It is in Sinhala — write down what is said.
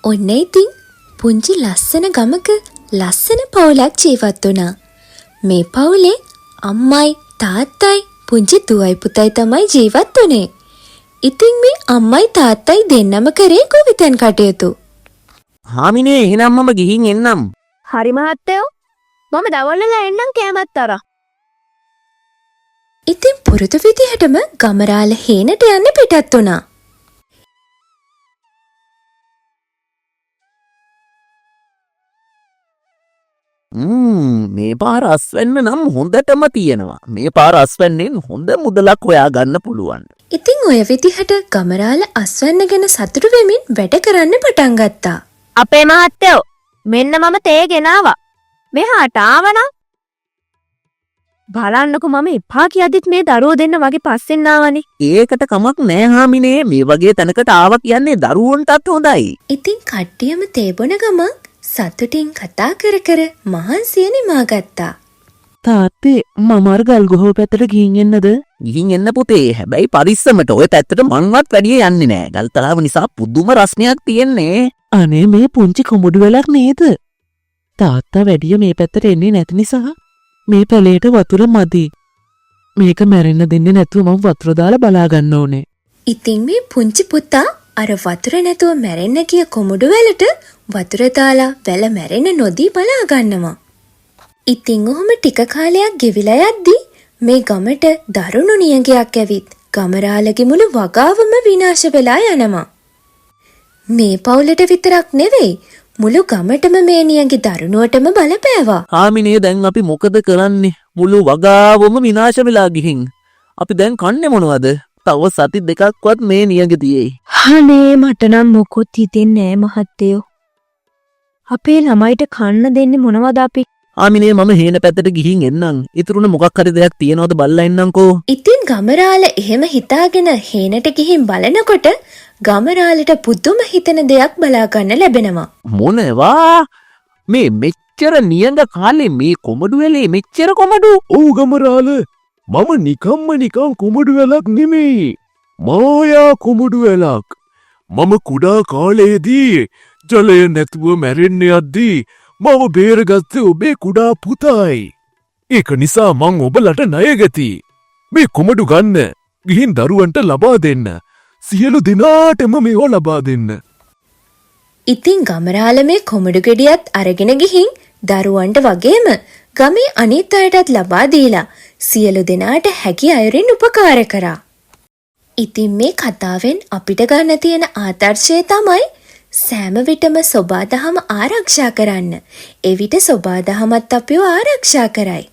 ඔන්න ඉතින් පුංචි ලස්සන ගමක ලස්සන පවුලක් ජීවත් වුණා. මේ පවුලේ අම්මයි තාත්තයි පුංචි දුවයි පුතයි තමයි ජීවත් වුනේ. ඉතින් මේ අම්මයි තාත්තයි දෙන්නම කරේ ගොවිතැන් කටයුතු. හාමිනේ එහෙනම් මම ගිහින් එන්නම්. හරි මහත්තයෝ මම දවල්වල එන්නම් කෑමත් අරන්. ඉතින් පුරුදු විදිහටම ගමරාල හේනට යන්න පිටත් වුණා. මේ පාර අස්වැන්න නම් හොඳටම තියෙනවා. මේ පාර අස්වැන්නෙන් හොඳ මුදලක් හොයා ගන්න පුළුවන්. ඉතින් ඔය විදිහට ගමරාල අස්වැන්න ගැන සතුටු වෙමින් වැඩ කරන්න පටන් ගත්තා. අපේ මහත්තයෝ මෙන්න මම තේ ගෙනාවා. මෙහාට ආවනම් බලන්නකො මම එපා කියද්දිත් මේ දරුවෝ දෙන්න වගේ පස්සෙන් ආවනේ. ඒකට කමක් නෑ හාමිනේ. මේ වගේ තැනකට ආවා කියන්නේ දරුවන්ටත් හොඳයි. ඉතින් කට්ටියම තේ බොන ගමන් සතුටින් කතා කර කර මහන්සිය නිමා ගත්තා. තාත්තේ මම අර ගල්ගොහුව පැත්තට ගිහින් එන්නද? ගිහින් එන්න පුතේ. හැබැයි පරිස්සමට. ඔය පැත්තට මංවත් වැඩිය යන්නේ නෑ. ගල්තලාව නිසා පුදුම රස්නයක් තියෙන්නේ. අනේ මේ පුංචි කොමුඩු වෙලක් නේද? තාත්තා වැඩිය මේ පැත්තට එන්නේ නැති නිසා මේ පැලේට වතුර මදි. මේක මැරෙන්න දෙන්නේ නැතුව මම වතුර දාලා බලා ගන්න ඕනේ. ඉතින් මේ පුංචි පුතා අර වතුර නැතුව මැරෙන්න ගිය කොමුඩු වැලට වතුර දාලා වැල මැරෙන්න නොදී බලා ගන්නවා. ඉතින් ඔහොම ටික කාලයක් ගෙවිලා යද්දි මේ ගමට දරුණු නියඟයක් ඇවිත් ගමරාලගේ මුළු වගාවම විනාශ වෙලා යනවා. මේ පවුලට විතරක් නෙවෙයි මුළු ගමටම මේ නියඟි දරුණුවටම බලපෑවා. හාමිනේ දැන් අපි මොකද කරන්නේ? මුළු වගාවම විනාශ වෙලා ගිහින්. අපි දැන් කන්නේ මොනවද? තව සති දෙකක්වත් මේ නියඟ තියේයි. අනේ මට නම් මොකොත් හිතෙන්නේ නෑ මහත්තයෝ. අපේ ළමයිට කන්න දෙන්නේ මොනවද අපි? හාමිනේ මම හේන පැත්තට ගිහින් එන්නම්. ඉතුරුන මොකක් හරි දෙයක් තියනවද බලලා එන්නම්කෝ. ඉතින් ගමරාල එහෙම හිතාගෙන හේනට ගිහින් බලනකොට ගමරාලට පුදුම හිතෙන දෙයක් බලා ගන්න ලැබෙනවා. මොනවා? මේ මෙච්චර නියඟ කාලේ මේ කොමඩු වෙලේ මෙච්චර කොමඩු? ඔව් ගමරාල මම නිකන් කොමඩු වෙලක් නෙමෙයි. මායා කොමඩු වෙලක්. මම කුඩා කාලයේදී ජලය නැතුව මැරෙන්න යද්දී මම බේරගත්තේ ඔබේ කුඩා පුතායි. ඒක නිසා මං ඔබලට ණය ගැති. මේ කොමඩු ගන්න. ගිහින් දරුවන්ට ලබා දෙන්න. සියලු දිනාටම මේව ලබා දෙන්න. ඉතින් ගමරාල මේ කොමඩු ගෙඩියත් අරගෙන ගිහින් දරුවන්ට වගේම ගමේ අනිත් අයටත් ලබා දීලා සියලු දෙනාට හැකි අයුරින් උපකාර කරා. ඉතින් මේ කතාවෙන් අපිට ගන්න තියෙන ආදර්ශය තමයි සෑම විටම සොබාදහම ආරක්ෂා කරන්න. එවිට සොබාදහමත් අපිව ආරක්ෂා කරයි.